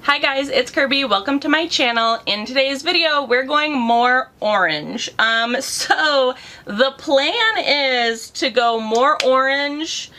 Hi guys, it's Kirby. Welcome to my channel. In today's video, we're going more orange. So the plan is to go more orange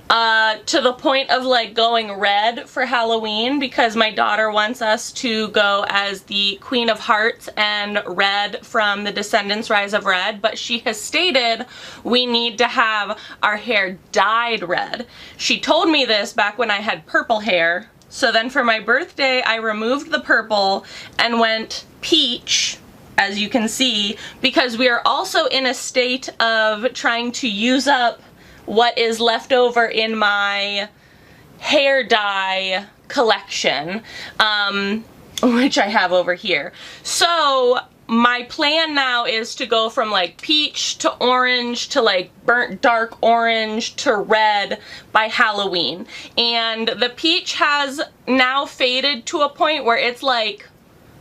to the point of like going red for Halloween because my daughter wants us to go as the Queen of Hearts and Red from the Descendants Rise of Red, but she has stated we need to have our hair dyed red. She told me this back when I had purple hair. So then for my birthday, I removed the purple and went peach, as you can see, because we are also in a state of trying to use up what is left over in my hair dye collection, which I have over here. So my plan now is to go from like peach to orange to like burnt dark orange to red by Halloween. And the peach has now faded to a point where it's like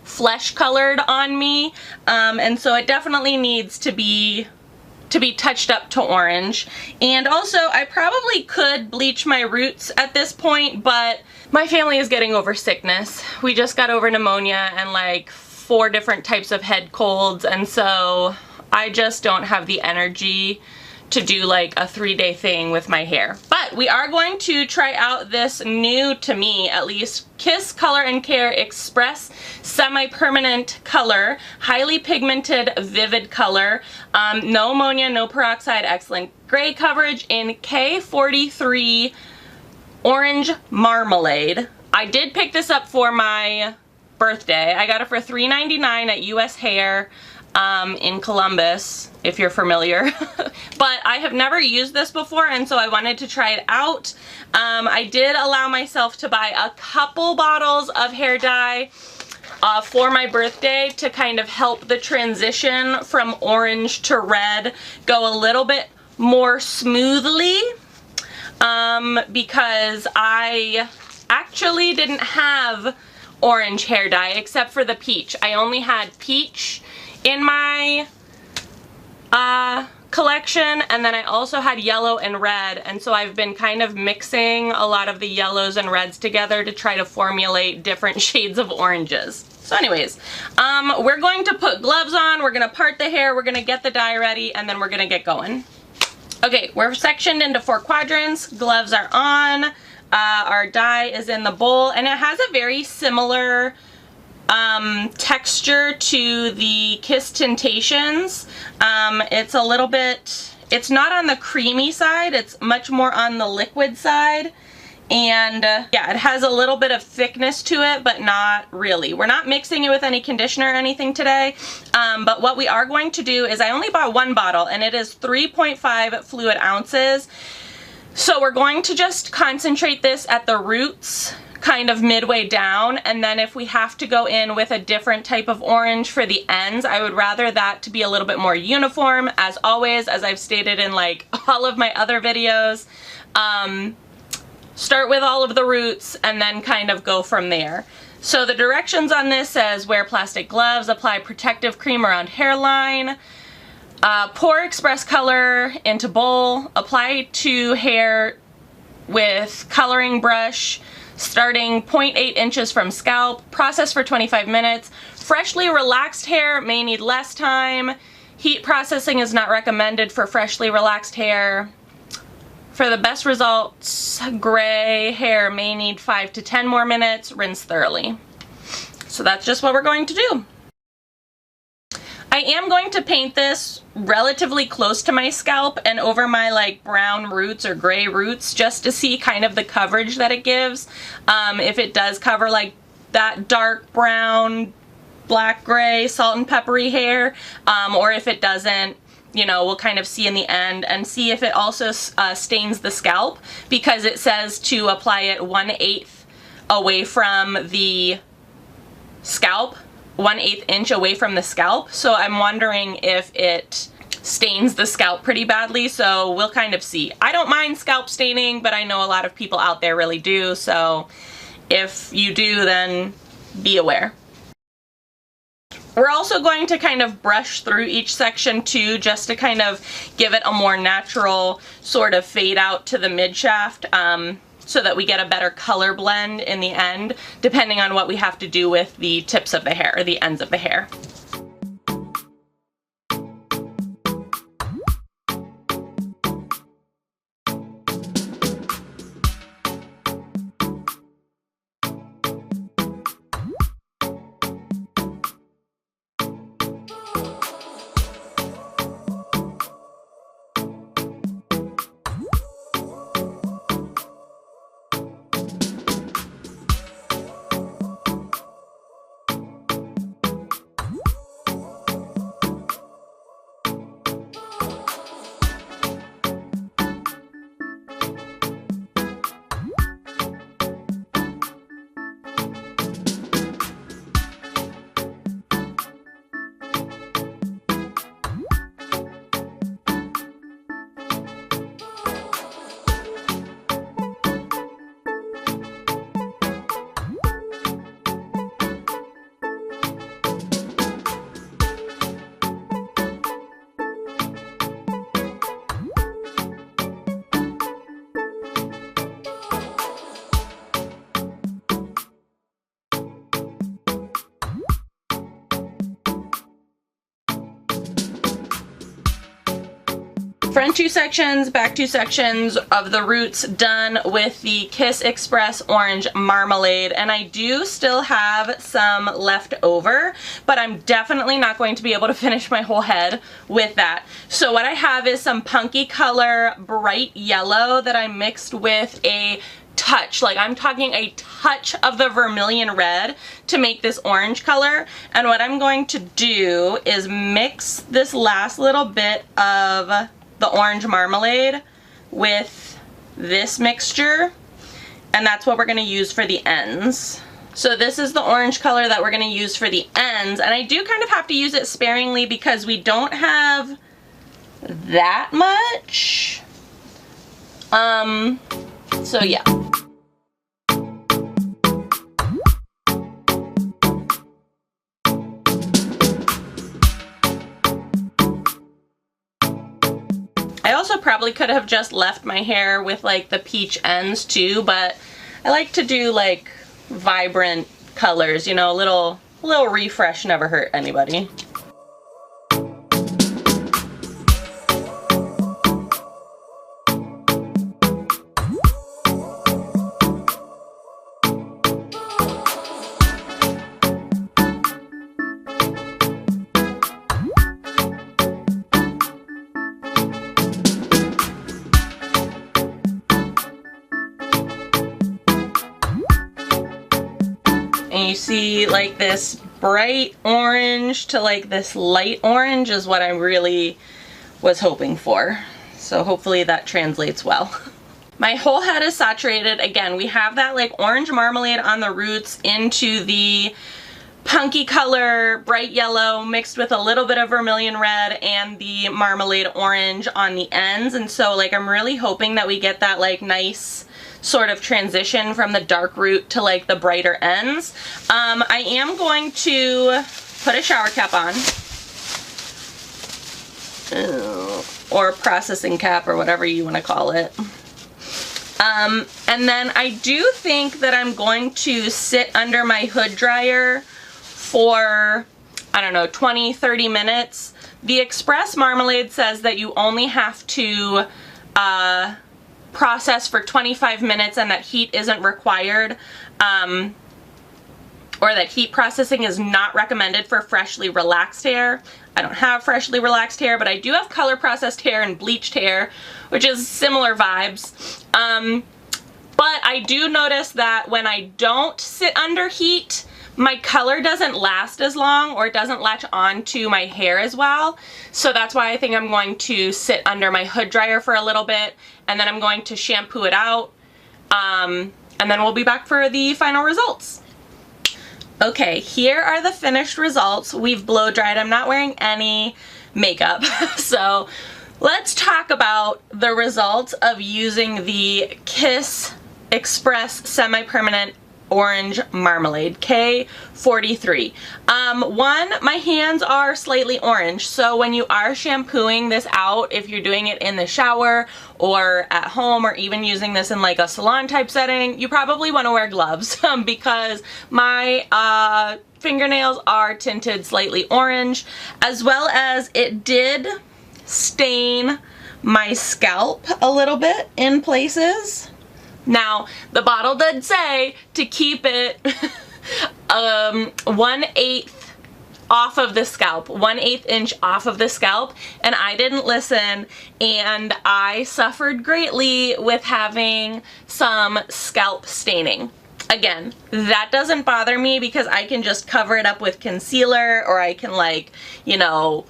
flesh colored on me. And so it definitely needs to be touched up to orange. And also I probably could bleach my roots at this point, but my family is getting over sickness. We just got over pneumonia and like 4 different types of head colds, and so I just don't have the energy to do like a 3-day thing with my hair. But we are going to try out this new, to me at least, Kiss Color and Care Express Semi-Permanent Color, highly pigmented vivid color, no ammonia, no peroxide, excellent gray coverage in K43 Orange Marmalade. I did pick this up for my birthday. I got it for $3.99 at US Hair in Columbus, if you're familiar. But I have never used this before, and so I wanted to try it out. I did allow myself to buy a couple bottles of hair dye for my birthday to kind of help the transition from orange to red go a little bit more smoothly, because I actually didn't have orange hair dye except for the peach. I only had peach in my collection, and then I also had yellow and red, and so I've been kind of mixing a lot of the yellows and reds together to try to formulate different shades of oranges. So anyways, we're going to put gloves on, we're going to part the hair, we're going to get the dye ready, and then we're going to get going. Okay, we're sectioned into 4 quadrants, gloves are on. Our dye is in the bowl, and it has a very similar texture to the Kiss Temptations. It's a little bit, it's not on the creamy side, it's much more on the liquid side. And yeah, it has a little bit of thickness to it, but not really. We're not mixing it with any conditioner or anything today. But what we are going to do is, I only bought 1 bottle, and it is 3.5 fluid ounces. So we're going to just concentrate this at the roots, kind of midway down, and then if we have to go in with a different type of orange for the ends, I would rather that to be a little bit more uniform. As always, as I've stated in like all of my other videos, start with all of the roots and then kind of go from there. So the directions on this says wear plastic gloves, apply protective cream around hairline, pour express color into bowl, apply to hair with coloring brush starting 0.8 inches from scalp, process for 25 minutes. Freshly relaxed hair may need less time. Heat processing is not recommended for freshly relaxed hair. For the best results, gray hair may need 5 to 10 more minutes. Rinse thoroughly. So that's just what we're going to do. I am going to paint this relatively close to my scalp and over my like brown roots or gray roots, just to see kind of the coverage that it gives. If it does cover like that dark brown, black gray, salt and peppery hair, or if it doesn't, you know, we'll kind of see in the end, and see if it also stains the scalp, because it says to apply it 1/8 away from the scalp. 1/8 inch away from the scalp, so I'm wondering if it stains the scalp pretty badly, so we'll kind of see. I don't mind scalp staining, but I know a lot of people out there really do, so if you do, then be aware. We're also going to kind of brush through each section too, just to kind of give it a more natural sort of fade out to the mid shaft. so that we get a better color blend in the end, depending on what we have to do with the tips of the hair or the ends of the hair. Front 2 sections, back 2 sections of the roots done with the Kiss Express Orange Marmalade, and I do still have some left over, but I'm definitely not going to be able to finish my whole head with that. So what I have is some Punky color bright yellow that I mixed with a touch, like I'm talking a touch of the vermilion red to make this orange color. And what I'm going to do is mix this last little bit of the orange marmalade with this mixture, and that's what we're going to use for the ends. So this is the orange color that we're going to use for the ends, and I do kind of have to use it sparingly because we don't have that much. So yeah. I also probably could have just left my hair with like the peach ends too, but I like to do like vibrant colors, you know, a little refresh never hurt anybody. And you see like this bright orange to like this light orange is what I really was hoping for. So hopefully that translates well. My whole head is saturated. Again, we have that like orange marmalade on the roots into the Punky color bright yellow mixed with a little bit of vermilion red and the marmalade orange on the ends. And so like I'm really hoping that we get that like nice sort of transition from the dark root to like the brighter ends. I am going to put a shower cap on, or processing cap, or whatever you want to call it. And then I do think that I'm going to sit under my hood dryer for, I don't know, 20-30 minutes. The Express Marmalade says that you only have to process for 25 minutes and that heat isn't required, or that heat processing is not recommended for freshly relaxed hair. I don't have freshly relaxed hair, but I do have color processed hair and bleached hair, which is similar vibes. But I do notice that when I don't sit under heat, my color doesn't last as long, or it doesn't latch on to my hair as well. So that's why I think I'm going to sit under my hood dryer for a little bit, and then I'm going to shampoo it out, and then we'll be back for the final results. Okay, here are the finished results. We've blow dried. I'm not wearing any makeup. So let's talk about the results of using the Kiss Express Semi-Permanent Orange Marmalade, K43. One, my hands are slightly orange, so when you are shampooing this out, if you're doing it in the shower or at home or even using this in like a salon type setting, you probably want to wear gloves because my fingernails are tinted slightly orange, as well as it did stain my scalp a little bit in places. Now, the bottle did say to keep it 1/8 off of the scalp, 1/8 inch off of the scalp, and I didn't listen, and I suffered greatly with having some scalp staining. Again, that doesn't bother me because I can just cover it up with concealer, or I can, like, you know,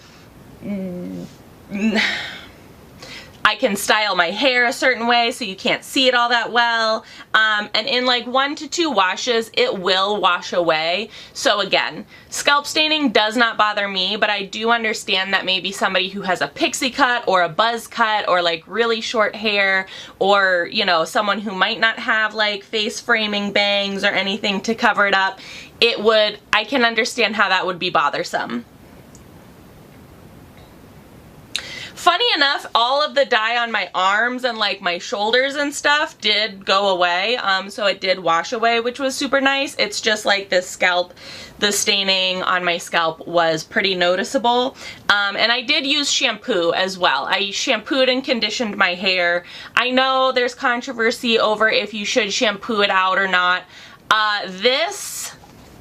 I can style my hair a certain way so you can't see it all that well, and in like 1 to 2 washes it will wash away. So again, scalp staining does not bother me, but I do understand that maybe somebody who has a pixie cut or a buzz cut or like really short hair, or you know, someone who might not have like face framing bangs or anything to cover it up, I can understand how that would be bothersome. Funny enough, all of the dye on my arms and like my shoulders and stuff did go away, so it did wash away, which was super nice. It's just like this scalp, the staining on my scalp was pretty noticeable, and I did use shampoo as well. I shampooed and conditioned my hair. I know there's controversy over if you should shampoo it out or not. This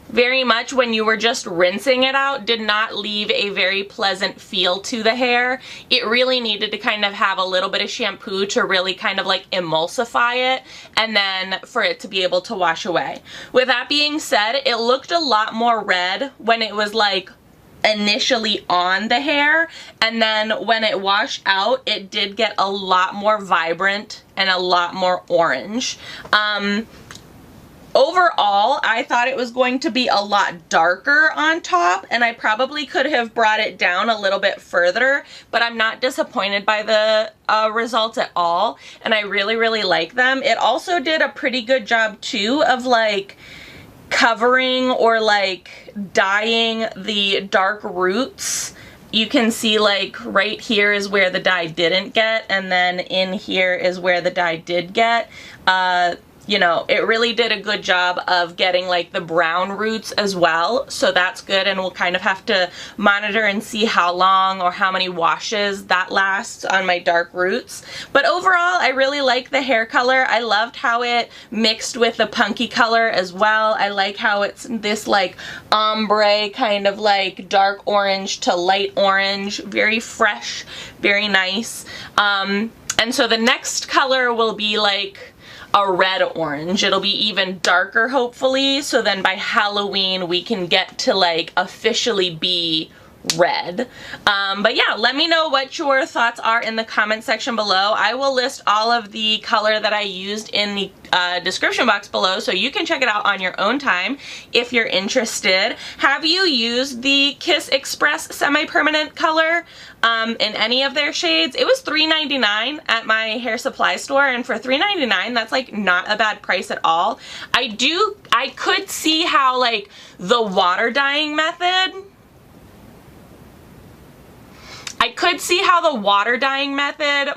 very much, when you were just rinsing it out, did not leave a very pleasant feel to the hair. It really needed to kind of have a little bit of shampoo to really kind of like emulsify it, and then for it to be able to wash away. With that being said, it looked a lot more red when it was like initially on the hair, and then when it washed out, it did get a lot more vibrant and a lot more orange. Overall, I thought it was going to be a lot darker on top, and I probably could have brought it down a little bit further, but I'm not disappointed by the results at all, and I really, really like them. It also did a pretty good job, too, of like covering or like dyeing the dark roots. You can see like right here is where the dye didn't get, and then in here is where the dye did get. You know, it really did a good job of getting like the brown roots as well, so that's good, and we'll kind of have to monitor and see how long or how many washes that lasts on my dark roots. But overall, I really like the hair color. I loved how it mixed with the Punky color as well. I like how it's this like ombre kind of like dark orange to light orange, very fresh, very nice. And so the next color will be like a red orange. It'll be even darker, hopefully, so then by Halloween we can get to like officially be red. But yeah, let me know what your thoughts are in the comment section below. I will list all of the color that I used in the description box below, so you can check it out on your own time if you're interested. Have you used the Kiss Express semi-permanent color in any of their shades? It was $3.99 at my hair supply store, and for $3.99 that's like not a bad price at all. I could see how like the water dyeing method,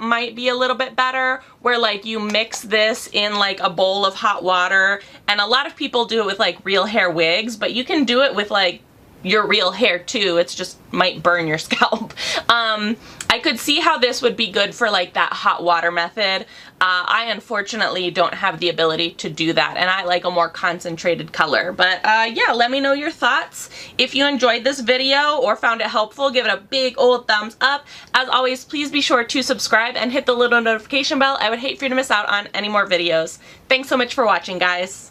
might be a little bit better, where like you mix this in like a bowl of hot water, and a lot of people do it with like real hair wigs, but you can do it with like your real hair too. It's just might burn your scalp. I could see how this would be good for like that hot water method. I unfortunately don't have the ability to do that, and I like a more concentrated color. But yeah, let me know your thoughts. If you enjoyed this video or found it helpful, give it a big old thumbs up. As always, please be sure to subscribe and hit the little notification bell. I would hate for you to miss out on any more videos. Thanks so much for watching, guys.